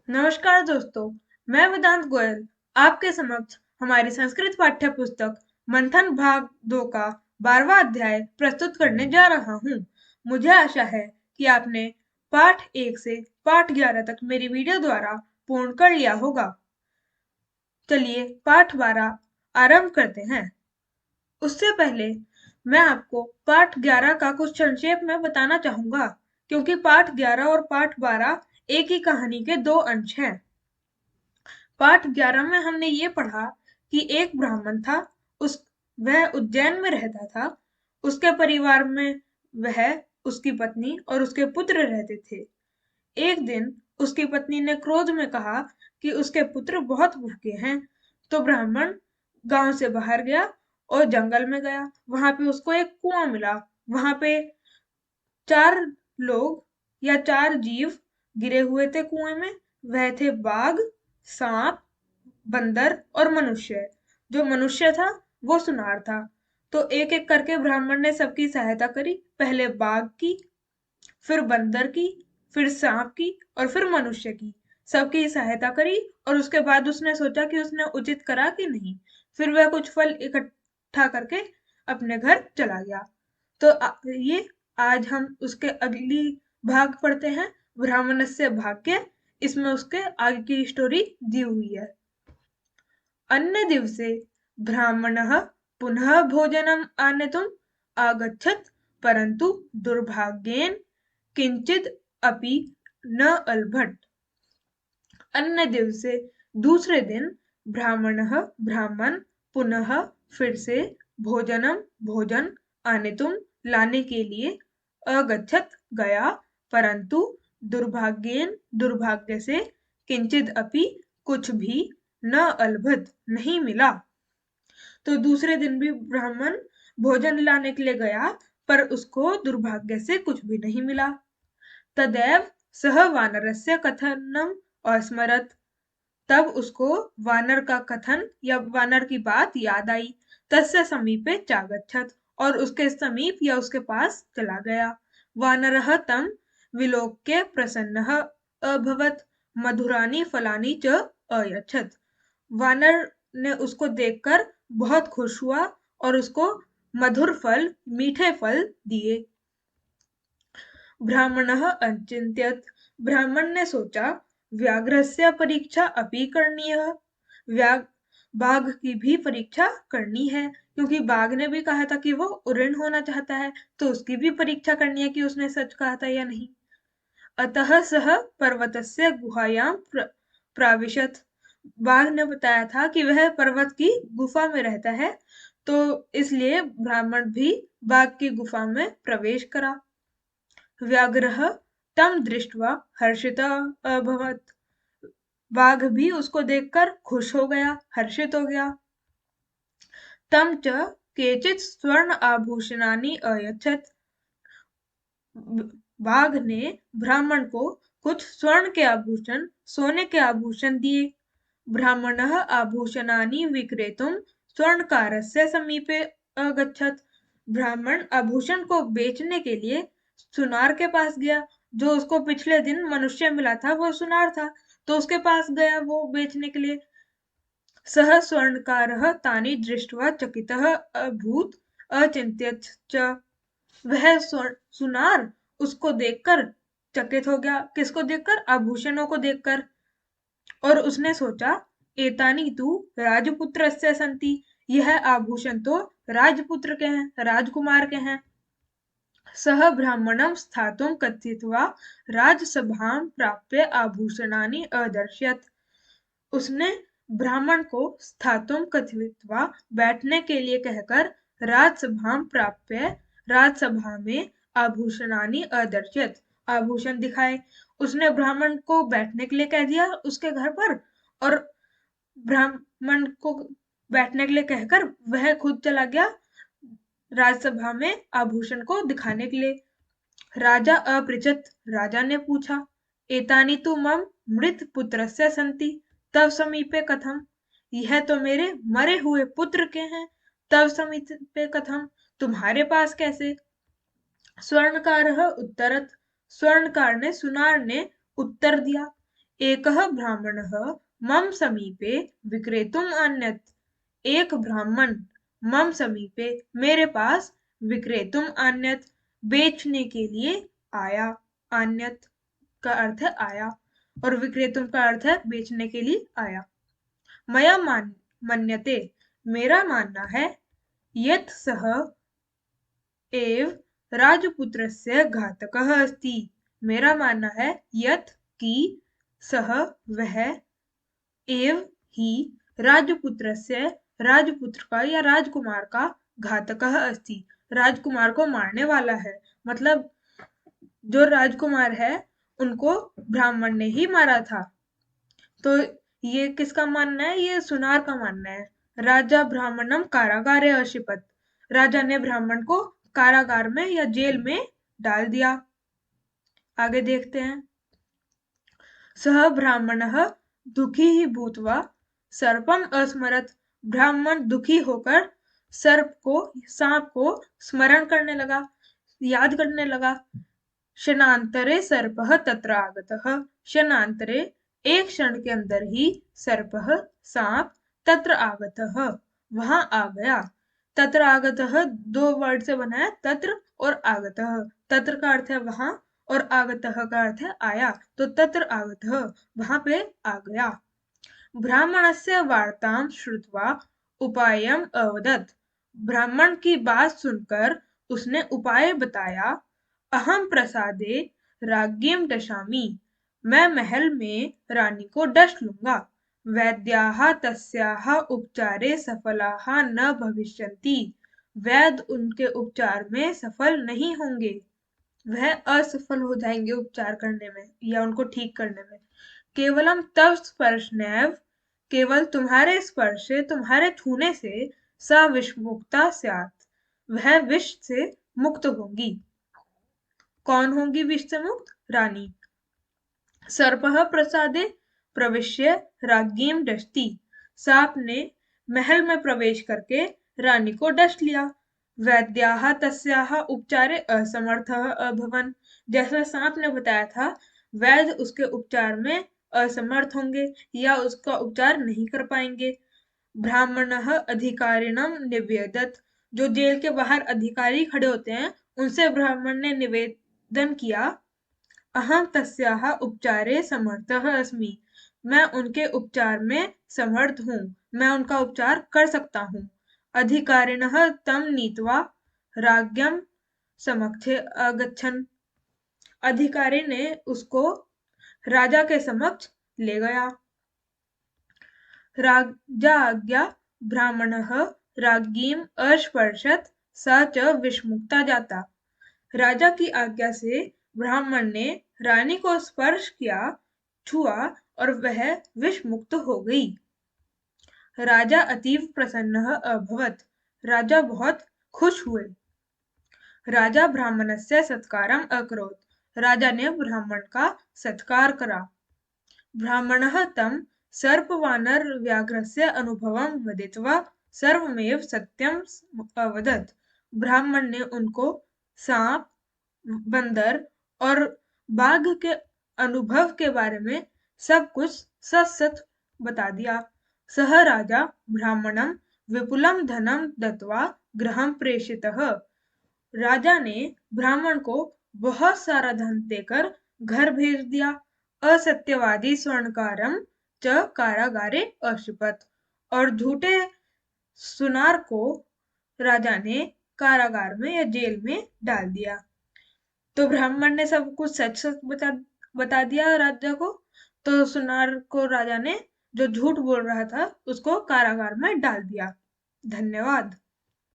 नमस्कार दोस्तों, मैं वेदांत गोयल आपके समक्ष हमारी संस्कृत पाठ्य पुस्तक मंथन भाग 2 का 12वां अध्याय प्रस्तुत करने जा रहा हूँ। मुझे आशा है कि आपने पाठ 1 से पाठ 11 तक मेरी वीडियो द्वारा पूर्ण कर लिया होगा। चलिए पाठ 12 आरंभ करते हैं। उससे पहले मैं आपको पाठ 11 का कुछ संक्षेप में बताना चाहूंगा, क्योंकि पाठ 11 और पाठ 12 एक ही कहानी के दो अंश हैं। पाठ 11 में हमने ये पढ़ा कि एक ब्राह्मण था। उस वह उज्जैन में रहता था। उसके परिवार में वह, उसकी पत्नी और उसके पुत्र रहते थे। एक दिन उसकी पत्नी ने क्रोध में कहा कि उसके पुत्र बहुत भूखे हैं। तो ब्राह्मण गांव से बाहर गया और जंगल में गया। वहां पे उसको एक कुआं मिला। वहां पे चार लोग या चार जीव गिरे हुए थे कुएं में। वह थे बाघ, सांप, बंदर और मनुष्य। जो मनुष्य था वो सुनार था। तो एक एक करके ब्राह्मण ने सबकी सहायता करी। पहले बाघ की, फिर बंदर की, फिर सांप की और फिर मनुष्य की। सबकी सहायता करी और उसके बाद उसने सोचा कि उसने उचित करा कि नहीं। फिर वह कुछ फल इकट्ठा करके अपने घर चला गया। तो ये आज हम उसके अगली भाग पढ़ते हैं, ब्राह्मणस्य भाग्य। इसमें उसके आगे की स्टोरी दी हुई है। अन्य दिवसे ब्राह्मणः पुनः भोजनम् आनेतुम् आगच्छत्, परन्तु दुर्भाग्येन किंचिद अपि न अलभट। अन्य दिवसे दूसरे दिन ब्राह्मण पुनः फिर से भोजन आनेतुम लाने के लिए अगच्छत गया, परंतु दुर्भाग्य से किंचिद अपि कुछ भी न अलभत नहीं मिला। तो दूसरे दिन भी ब्राह्मण भोजन लाने के लिए गया, पर उसको दुर्भाग्य से कुछ भी नहीं मिला। तदैव सह वानरस्य कथनम अस्मरत। तब उसको वानर का कथन या वानर की बात याद आई। तस्य समीपे चागच्छत, और उसके समीप या उसके पास चला गया। वानरः तम विलोक्य प्रसन्नः अभवत्, मधुरानि फलानि च अयच्छत्। वानर ने उसको देखकर बहुत खुश हुआ और उसको मधुर फल, मीठे फल दिए। ब्राह्मणः अचिंत्यत। ब्राह्मण ने सोचा, व्याघ्रस्य परीक्षा अपि करणीयः। व्याघ्र बाघ की भी परीक्षा करनी है, क्योंकि बाघ ने भी कहा था कि वो उऋण होना चाहता है। तो उसकी भी परीक्षा करनी है कि उसने सच कहा था या नहीं। अतः सह पर्वतस्य गुहायां प्राविशत। बाघ ने बताया था कि वह पर्वत की गुफा में रहता है। तो इसलिए ब्राह्मण भी बाघ की गुफा में प्रवेश करा। व्याघ्रः तं दृष्ट्वा हर्षितः अभवत्। बाघ भी उसको देखकर खुश हो गया, हर्षित हो गया। तं च केचित् स्वर्ण आभूषणानि अयच्छत्। बाघ ने ब्राह्मण को कुछ स्वर्ण के आभूषण, सोने के आभूषण दिए। ब्राह्मणः आभूषणानि विक्रेतुं स्वर्णकारस्य समीपे अगच्छत्। ब्राह्मण आभूषण को बेचने के लिए सुनार के पास गया। जो उसको पिछले दिन मनुष्य मिला था वो सुनार था। तो उसके पास गया वो बेचने के लिए। सः स्वर्णकारः तानि दृष्ट्वा चकितः अभूत् अचिन्त्यत् च। वह सुनार उसको देखकर चकित हो गया। किसको देखकर? आभूषणों को देखकर। और उसने सोचा, एतानि तु राजपुत्रस्य सन्ति। यह आभूषण तो राजपुत्र के हैं, राजकुमार के हैं। सः ब्राह्मणं स्थातुं कथित्वा राजसभां प्राप्य आभूषणानि अदर्शयत्। उसने ब्राह्मण को स्थातुं कथित्वा बैठने के लिए कहकर राजसभां प्राप्य, राजसभा में आभूषणानि अदर्शयत्, आभूषण दिखाए। उसने ब्राह्मण को बैठने के लिए कह दिया उसके घर पर, और ब्राह्मण को बैठने के लिए कहकर वह खुद चला गया राजसभा में आभूषण को दिखाने के लिए। राजा अपृच्छत। राजा ने पूछा, एतानि तु मम मृत पुत्रस्य सन्ति, तव समीपे कथम। यह तो मेरे मरे हुए पुत्र के हैं, तव समीपे कथम, तुम्हारे पास कैसे? स्वर्णकारः उत्तरत। स्वर्णकार ने, सुनार ने उत्तर दिया, एकः ब्राह्मणः मम समीपे विक्रेतुम् अन्यत्। एक ब्राह्मण मम समीपे मेरे पास विक्रेतुम अन्यत बेचने के लिए आया। अन्यत का अर्थ है आया और विक्रेतुम का अर्थ है बेचने के लिए आया। मया मन्यते मेरा मानना है यत् सः एव राजपुत्रस्य घातकः अस्ति। मेरा मानना है यत् कि सः वह एव ही राजपुत्रस्य राजपुत्र का या राजकुमार का घातकः अस्ति राजकुमार को मारने वाला है। मतलब जो राजकुमार है उनको ब्राह्मण ने ही मारा था। तो ये किसका मानना है? ये सुनार का मानना है। राजा ब्राह्मणम कारागारे अशिपत। राजा ने ब्राह्मण को कारागार में या जेल में डाल दिया। आगे देखते हैं। सह ब्राह्मणः दुखी ही भूत्वा सर्पम अस्मरत। ब्राह्मण दुखी होकर सांप को स्मरण करने लगा, याद करने लगा। क्षणांतरे सर्पः तत्र आगतः। क्षणांतरे एक क्षण के अंदर ही सर्पः सांप तत्र आगतः वहां आ गया। तत्र आगतः दो वर्ड से बना है, तत्र और आगतः। तत्र का अर्थ है वहां और आगतः का अर्थ है आया। तो तत्र आगतः वहां पे आ गया। ब्राह्मणस्य वार्तां श्रुत्वा उपायम् अवदत्। ब्राह्मण की बात सुनकर उसने उपाय बताया। अहम प्रसादे राज्ञीं दशामि। मैं महल में रानी को डस लूंगा। वैद्याः तस्याः उपचारे सफलाः न भविष्यन्ति। वैद्य उनके उपचार में सफल नहीं होंगे। वह असफल हो जाएंगे उपचार करने में या उनको ठीक करने में। केवलम तव स्पर्शनैव। केवल तुम्हारे स्पर्श से, तुम्हारे छूने से स विषमुक्ता स्यात्। वह विष से मुक्त होंगी। कौन होंगी विष से मुक्त? रानी। सर्पः प्रसादे प्रविश्य राज्ञीं डसति। सांप ने महल में प्रवेश करके रानी को डस लिया। वैद्याः तस्याः उपचारे असमर्थः अभवन्। जैसा सांप ने बताया था, वैद्य उसके उपचार में असमर्थ होंगे या उसका उपचार नहीं कर पाएंगे। ब्राह्मणः अधिकारिणं निवेदत। जो जेल के बाहर अधिकारी खड़े होते हैं उनसे ब्राह्मण ने निवेदन किया। अहम तस्याः उपचारे समर्थः अस्मि। मैं उनके उपचार में समर्थ हूँ। मैं उनका उपचार कर सकता हूँ। अधिकारिणः तं नीत्वा राज्ञं समक्षे अगच्छन्। अधिकारी ने उसको राजा के समक्ष ले गया। राजाज्ञा ब्राह्मणः राज्ञीम् अस्पर्शत स च विषमुक्ता जाता। राजा की आज्ञा से ब्राह्मण ने रानी को स्पर्श किया, छुआ और वह विष मुक्त हो गई। राजा अतीव प्रसन्नः अभवत्। राजा बहुत खुश हुए। राजा ब्राह्मणस्य सत्कारम् अकरोत्। राजा ने ब्राह्मण का सत्कार करा। ब्राह्मणः तं सर्पवानरव्याघ्रस्य अनुभवं वदित्वा सर्वमेव सत्यम् अवदत्। ब्राह्मण ने उनको सांप, बंदर और बाघ के अनुभव के बारे में सब कुछ सच सच बता दिया। सह राजा ब्राह्मणं विपुलं धनं दत्वा गृहं प्रेषितः। राजा ने ब्राह्मण को बहुत सारा धन देकर घर भेज दिया। असत्यवादी स्वर्णकारम च कारागारे अक्षिपत। और झूठे सुनार को राजा ने कारागार में या जेल में डाल दिया। तो ब्राह्मण ने सब कुछ सच सच बता दिया राजा को। तो सुनार को राजा ने जो झूठ बोल रहा था उसको कारागार में डाल दिया। धन्यवाद।